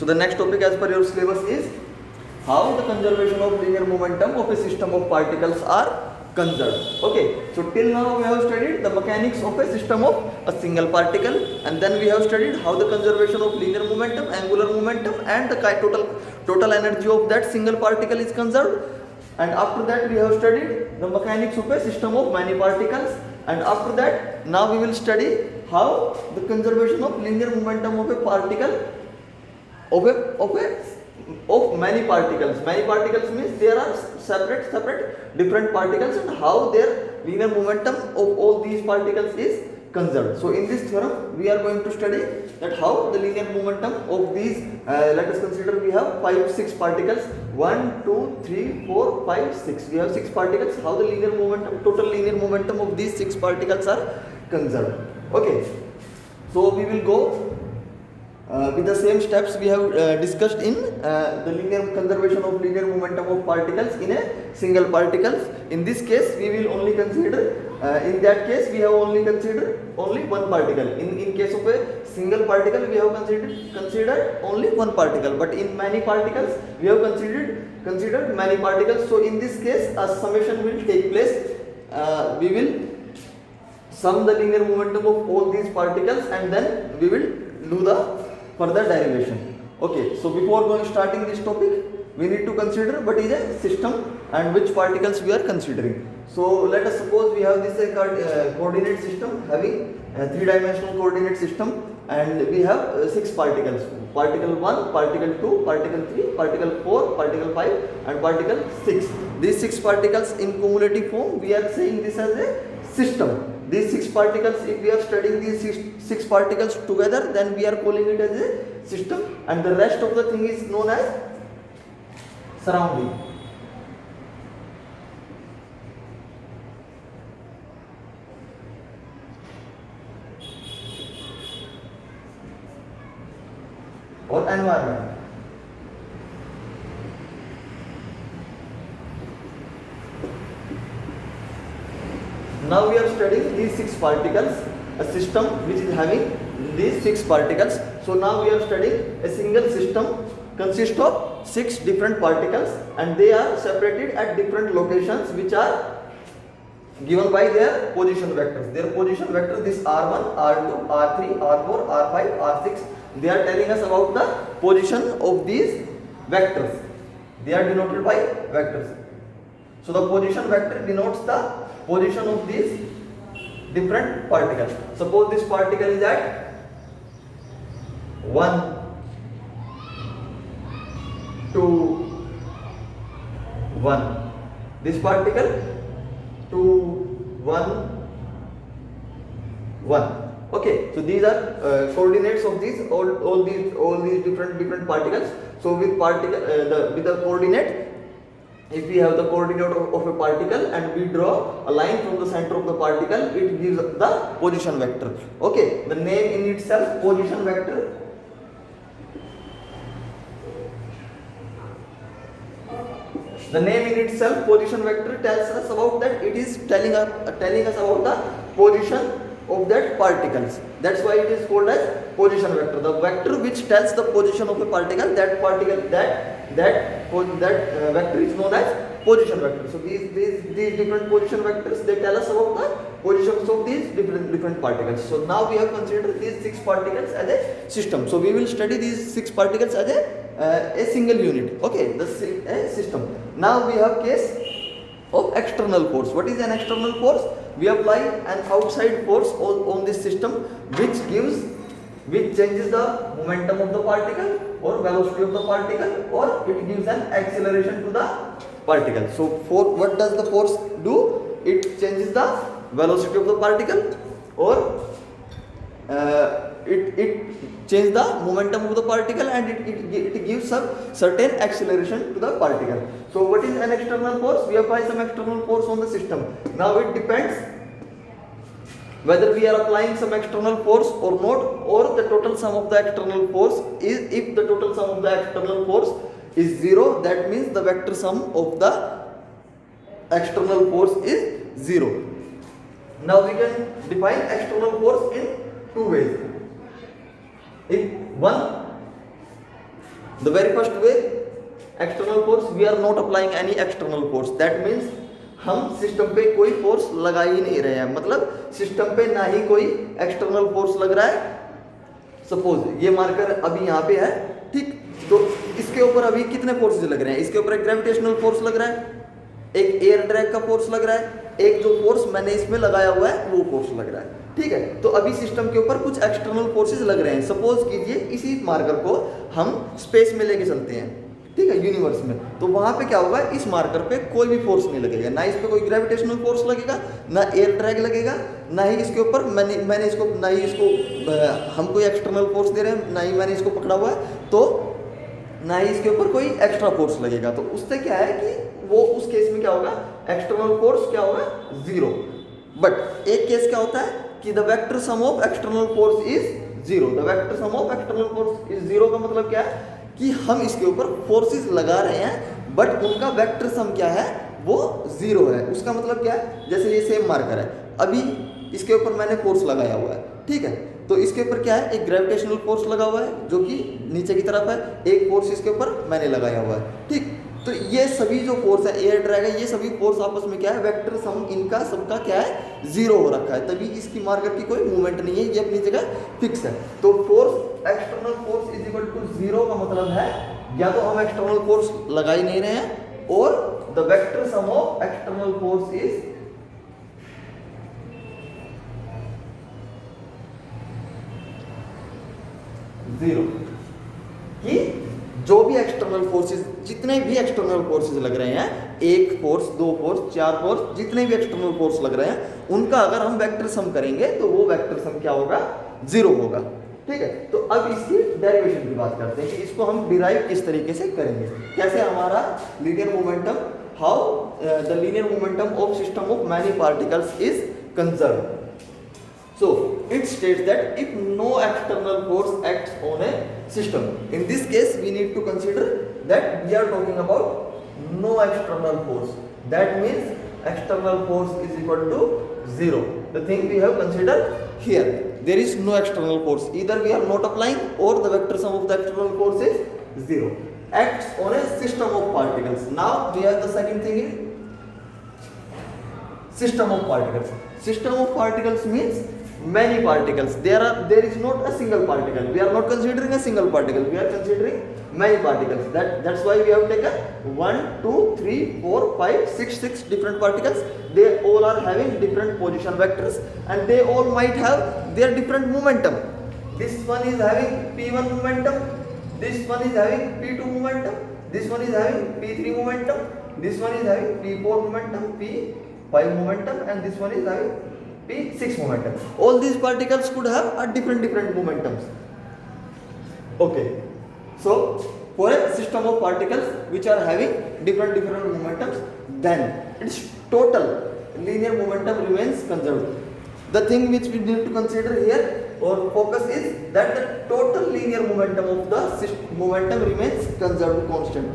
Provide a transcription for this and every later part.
So the next topic as per your syllabus is how the conservation of linear momentum of a system of particles are conserved. Okay, so till now we have studied the mechanics of a system of a single particle, and then we have studied how the conservation of linear momentum, angular momentum, and the total energy of that single particle is conserved. And after that we have studied the mechanics of a system of many particles, and after that now we will study how the conservation of linear momentum of a particle of many particles. Many particles means there are separate different particles, and how their linear momentum of all these particles is conserved. So in this theorem we are going to study that how the linear momentum of these let us consider we have 6 particles, 1 2 3 4 5 6, we have 6 particles, how the total linear momentum of these 6 particles are conserved. Okay, so we will go with the same steps we have discussed in the linear conservation of linear momentum of particles in a single particles. In this case we will only consider in that case we have only considered only one particle. In case of a single particle we have considered only one particle, but in many particles we have considered many particles. So in this case a summation will take place. We will sum the linear momentum of all these particles, and then we will do the further derivation. Okay, so before starting this topic we need to consider what is a system and which particles we are considering. So let us suppose we have this coordinate system having a 3-dimensional coordinate system, and we have 6 particles: particle 1, particle 2, particle 3, particle 4, particle 5 and particle 6. These 6 particles in cumulative form we are saying this as a system. These 6 particles, if we are studying these 6 particles together, then we are calling it as a system, and the rest of the thing is known as surrounding. Or environment. Now we are studying these 6 particles, a system which is having these 6 particles. So now we are studying a single system consists of 6 different particles, and they are separated at different locations which are given by their position vectors. Their position vectors, this R1, R2, R3, R4, R5, R6, they are telling us about the position of these vectors. They are denoted by vectors. So the position vector denotes the position of these different particles. Suppose this particle is at 1, 2, 1. This particle 2, 1, 1. Okay, so these are coordinates of these all these different particles. So with with the coordinate, if we have the coordinate of a particle and we draw a line from the center of the particle, it gives the position vector. Okay, the name in itself, position vector. The name in itself, position vector, tells us about that it is telling us about the position of that particles. That's why it is called as position vector. The vector which tells the position of a particle, that vector is known as position vector. So these different position vectors, they tell us about the positions of these different particles. So now we have considered these 6 particles as a system. So we will study these 6 particles as a single unit. Okay, a system. Now we have case of external force. What is an external force? We apply an outside force on this system which changes the momentum of the particle or velocity of the particle, or it gives an acceleration to the particle. So what does the force do? It changes the velocity of the particle, or it changes the momentum of the particle, and it gives some certain acceleration to the particle. So what is an external force? We apply some external force on the system. Now it depends whether we are applying some external force or not, or the total sum of the external force is, if the total sum of the external force is 0, that means the vector sum of the external force is 0. Now we can define external force in 2 ways. If one The very first way, external force, we are not applying any external force. That means हम system पे कोई force लगा ही नहीं रहे हैं, मतलब system पे ना ही कोई एक्सटर्नल फोर्स लग रहा है। सपोज ये मार्कर अभी यहाँ पे है, ठीक, तो इसके ऊपर अभी कितने फोर्सेस लग रहे हैं? इसके ऊपर एक ग्रेविटेशनल फोर्स लग रहा है, एक एयर ड्रैग का फोर्स लग रहा है, एक जो फोर्स मैंने इसमें लगाया हुआ है वो फोर्स लग रहा है, ठीक है। तो अभी सिस्टम के ऊपर कुछ एक्सटर्नल फोर्सेस लग रहे हैं। सपोज कीजिए इसी मार्कर को हम स्पेस में लेके चलते हैं, ठीक है, यूनिवर्स में, तो वहां पे क्या होगा, इस मार्कर पे कोई भी फोर्स नहीं लगेगा, ना इस पे कोई ग्रेविटेशनल फोर्स लगेगा, ना एयर ड्रैग लगेगा, ना ही इसके ऊपर मैंने इसको, ना ही इसको हम कोई एक्सटर्नल फोर्स दे रहे हैं, ना ही मैंने इसको पकड़ा हुआ है, तो ना ही इसके ऊपर कोई एक्स्ट्रा फोर्स लगेगा। तो उससे क्या है कि वो उस केस में क्या होगा, एक्सटर्नल फोर्स क्या होगा, जीरो। बट एक केस क्या होता है कि the vector sum of external force is zero. The vector sum of external force is zero का मतलब क्या है कि हम इसके ऊपर फोर्सेस लगा रहे हैं बट उनका वेक्टर सम क्या है, वो जीरो है। उसका मतलब क्या है, जैसे ये सेम मार्कर है, अभी इसके ऊपर मैंने फोर्स लगाया हुआ है, ठीक है, तो इसके ऊपर क्या है, एक ग्रेविटेशनल फोर्स लगा हुआ है जो कि नीचे की तरफ है, एक फोर्स इसके ऊपर मैंने लगाया हुआ है, ठीक। तो ये सभी जो फोर्स है, एयर ड्रैग है, ये सभी फोर्स आपस में क्या है, वेक्टर सम इनका सबका क्या है, जीरो हो रखा है, तभी इसकी मार्कर की कोई मूवमेंट नहीं है, ये अपनी जगह फिक्स है। तो force, external force is equal to zero का मतलब है या तो हम एक्सटर्नल फोर्स लगा ही नहीं रहे हैं, और the vector sum of external force is zero. कि जो भी एक्सटर्नल फोर्सेस, जितने भी एक्सटर्नल फोर्सेस लग रहे हैं, एक फोर्स, दो फोर्स, चार फोर्स, जितने भी एक्सटर्नल फोर्स लग रहे हैं, उनका अगर हम वेक्टर सम करेंगे तो वो वेक्टर सम क्या होगा, जीरो होगा, ठीक है। तो अब इसकी डेरिवेशन की बात करते हैं कि इसको हम डिराइव किस तरीके से करेंगे, कैसे हमारा linear momentum, how the linear momentum of system of many particles is conserve. So it states that if no external force acts on a system, in this case we need to consider that we are talking about no external force. That means external force is equal to zero. The thing we have considered here, there is no external force. Either we are not applying or the vector sum of the external force is zero. Acts on a system of particles. Now we have the second thing in system of particles. System of particles means many particles. There is not a single particle. We are not considering a single particle. We are considering many particles. That's why we have taken 1, 2, 3, 4, 5, 6 different particles. They all are having different position vectors and they all might have their different momentum. This one is having P1 momentum. This one is having P2 momentum. This one is having P3 momentum. This one is having P4 momentum, P5 momentum, and this one is having P6 momentum. All these particles could have a different momentums. Okay, so for a system of particles which are having different momentums, then its total linear momentum remains conserved. The thing which we need to consider here or focus is that the total linear momentum of the momentum remains conserved, constant.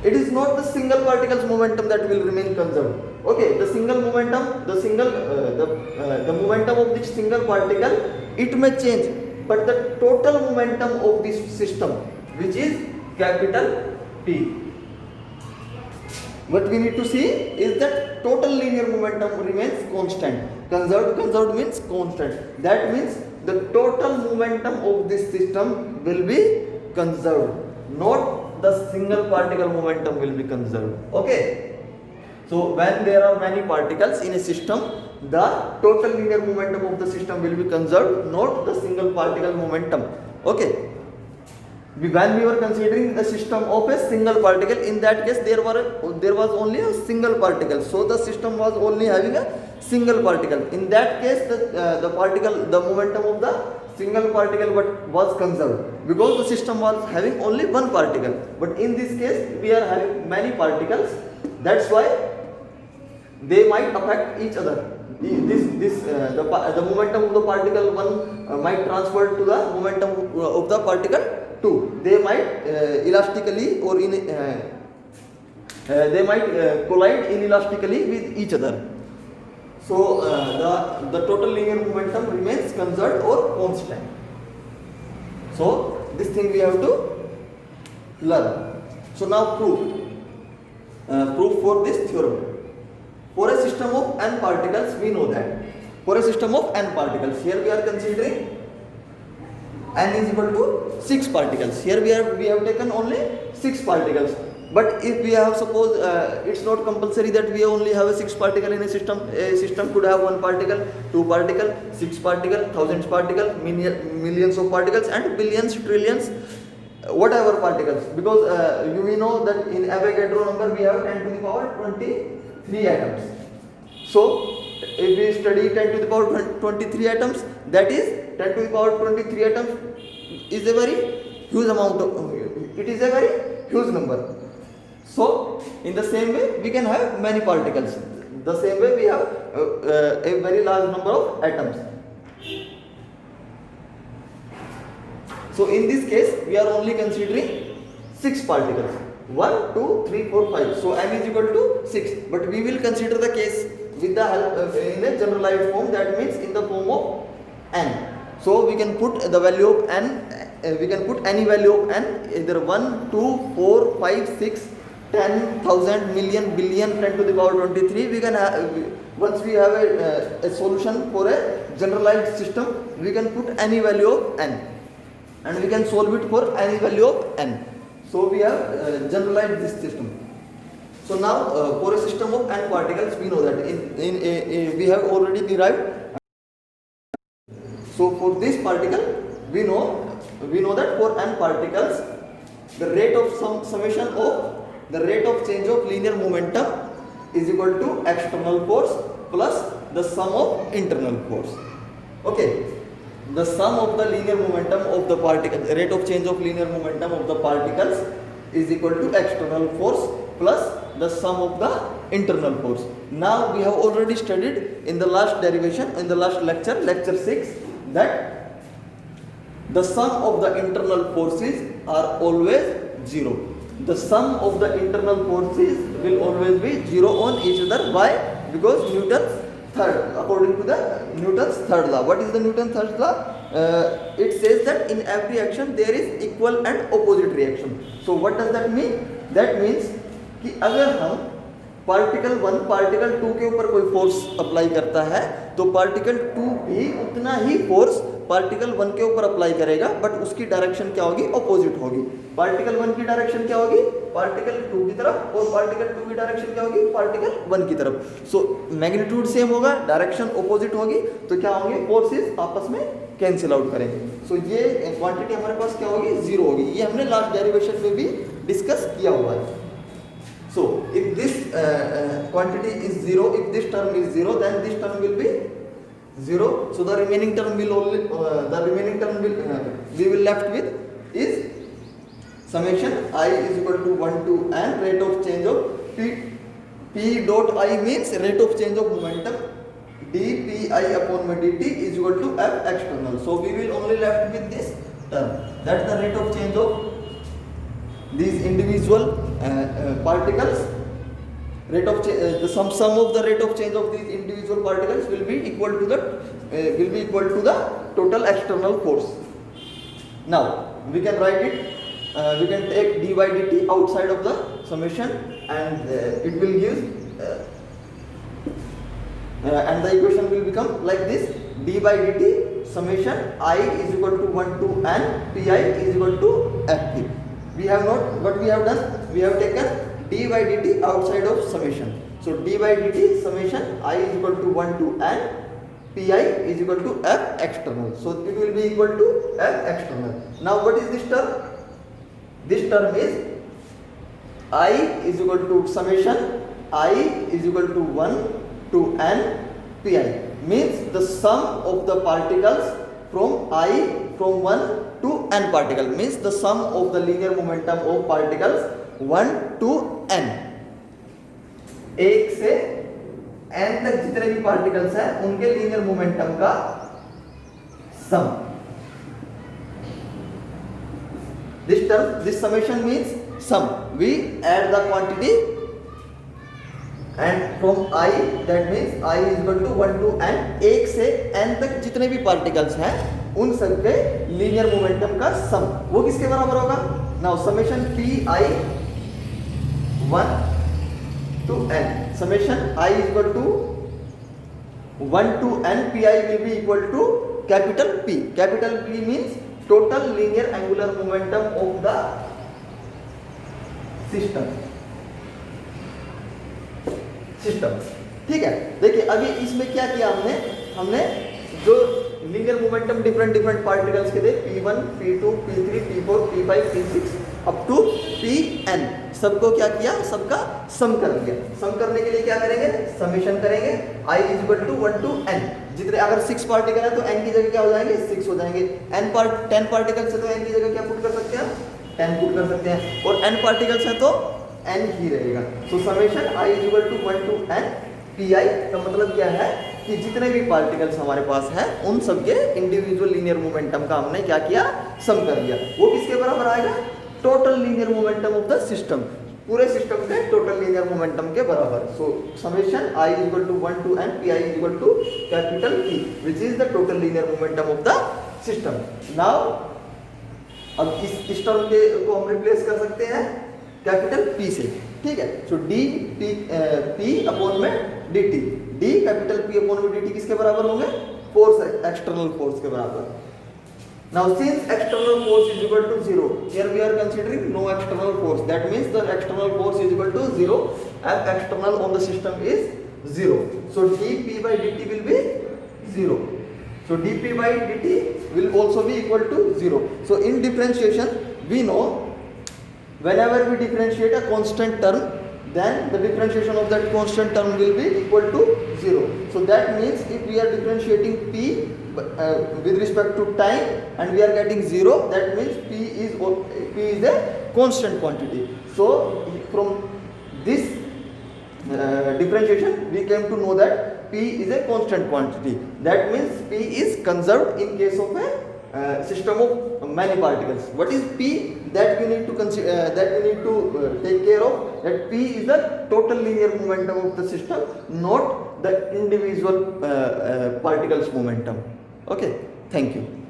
It is not the single particle's momentum that will remain conserved. Okay, the single momentum, the momentum of this single particle, it may change, but the total momentum of this system, which is capital P, what we need to see is that total linear momentum remains constant. Conserved means constant. That means the total momentum of this system will be conserved, not the single particle momentum will be conserved. Okay, so when there are many particles in a system, the total linear momentum of the system will be conserved, not the single particle momentum. Okay, when we were considering the system of a single particle, in that case there was only a single particle, so the system was only having a single particle. In that case the momentum of the single particle was conserved because the system was having only one particle. But in this case we are having many particles, that's why they might affect each other. The momentum of the particle 1 might transfer to the momentum of the particle 2. They might elastically or they might collide inelastically with each other. So the total linear momentum remains conserved or constant. So this thing we have to learn. So now proof for this theorem. For a system of n particles, we know that for a system of n particles, here we are considering n is equal to 6 particles. Here we have taken only 6 particles. But if we have, suppose it's not compulsory that we only have a 6 particle in a system. A system could have 1 particle, 2 particle, 6 particle, thousands particle, millions of particles, and billions, trillions, whatever particles. Because we know that in Avogadro number we have 10 to the power 23 atoms. So if we study 10 to the power 23 atoms, that is 10 to the power 23 atoms is a very huge amount of, it is a very huge number. So in the same way we can have many particles. The same way we have a very large number of atoms. So in this case we are only considering 6 particles. 1, 2, 3, 4, 5. So m is equal to 6. But we will consider the case with the help in a generalized form, that means in the form of n. So we can put the value of n, we can put any value of n, either 1, 2, 4, 5, 6, 10, 1000, million, billion, 10 to the power 23. We can have, once we have a solution for a generalized system, we can put any value of n and we can solve it for any value of n. So we have generalized this system. So now for a system of n particles, we know that we have already derived. So for this particle, we know that for n particles, the rate of summation of the rate of change of linear momentum is equal to external force plus the sum of internal force. Okay, the sum of the linear momentum of the particles, rate of change of linear momentum of the particles is equal to external force plus the sum of the internal force. Now we have already studied in the last derivation, in the last lecture, lecture 6, that the sum of the internal forces are always 0. The sum of the internal forces will always be 0 on each other. Why? Because Newton's third, according to the Newton's third law. What is the Newton's third law? It says that in every action there is equal and opposite reaction. So what does that mean? That means कि अगर हम particle 1 particle 2 के ऊपर कोई force apply करता है तो particle 2 भी उतना ही फोर्स पार्टिकल 1 के ऊपर अप्लाई करेगा, बट उसकी डायरेक्शन क्या होगी? अपोजिट होगी. पार्टिकल 1 की डायरेक्शन क्या होगी? पार्टिकल 2 की तरफ, और पार्टिकल 2 की डायरेक्शन क्या होगी? पार्टिकल 1 की तरफ. सो मैग्नीट्यूड सेम होगा, डायरेक्शन अपोजिट होगी, तो क्या होंगे? फोर्सेस आपस में कैंसिल आउट करेंगे. सो ये क्वांटिटी हमारे पास क्या होगी? 0 होगी. ये हमने लास्ट डेरिवेशन में भी डिस्कस किया हुआ है. So if this quantity is 0, if this term is 0, then this term will be 0. So the remaining term will only we will left with is summation I is equal to 1 to n rate of change of p dot I means rate of change of momentum dpi upon dt is equal to f external. So we will only left with this term, that's the rate of change of these individual particles. Rate of the sum of the rate of change of these individual particles will be equal to the total external force. Now we can write it. We can take d by dt outside of the summation, and it will give and the equation will become like this: d by dt summation I is equal to 1 to n pi is equal to fp. We have not, what we have done, we have taken d by dt outside of summation. So d by dt summation I is equal to 1 to n pi is equal to f external. So it will be equal to f external. Now what is this term? This term is I is equal to summation I is equal to 1 to n pi, means the sum of the particles from from 1 to n particle, means the sum of the linear momentum of particles 1 to n. 1 से n तक जितने भी particles हैं उनके linear momentum का सम. This summation means sum. We add the quantity and from I, that means I is equal to 1 to n. 1 से n तक जितने भी पार्टिकल्स हैं उन सब के लीनियर मोमेंटम का सम, वो किसके बराबर होगा? Now summation pi 1 to n, summation I is equal to 1 to n, pi will be equal to capital P. Capital P means total linear angular momentum of the system. ठीक है, देखिए अभी इसमें क्या किया हमने जो लीनियर मोमेंटम डिफरेंट पार्टिकल्स के थे P1, P2, P3, P4, P5, P6 up to Pn, सबको क्या किया, सबका सम कर दिया। सम करने के लिए क्या करेंगे, समेशन करेंगे I is equal to 1 to n। जितने अगर 6 पार्टिकल है तो n की जगह क्या हो जाएंगे, 6 हो जाएंगे। 10 पार्टिकल्स है तो n की जगह क्या पुट कर सकते हैं, 10 पुट कर सकते हैं, और n पार्टिकल्स है तो n ही रहेगा। So summation I is equal to 1 to n pi का मतलब क्या है कि जितने भी पार्टिकल्स हमारे पास हैं उन सबके इंडिविजुअल लीनियर मोमेंटम का हमने क्या किया, सम कर दिया। वो किसके बराबर आएगा, total linear momentum of the system, पूरे सिस्टम के टोटल लीनियर मोमेंटम के बराबर। So summation I is equal to 1 to n pi is equal to capital P which is the total linear momentum of the system. Now अब इस term के को हम replace कर सकते हैं कैपिटल P से, ठीक है। सो डी P अपॉन में dt, d capital P upon में dt किसके बराबर होंगे, फोर्स, एक्सटर्नल फोर्स के बराबर। Now since external force is equal to 0, here we are considering no external force, that means the external force is equal to 0 and external on the system is 0। So dp by dt will be 0. So dp by dt will also be equal to 0. So in differentiation we know whenever we differentiate a constant term, then the differentiation of that constant term will be equal to 0. So that means if we are differentiating p with respect to time and we are getting 0, that means p is a constant quantity. So from this differentiation we came to know that P is a constant quantity. That means P is conserved in case of a system of many particles. What is P? That you need to consider, that you need to take care of. That P is the total linear momentum of the system, not the individual particles momentum. Okay. Thank you.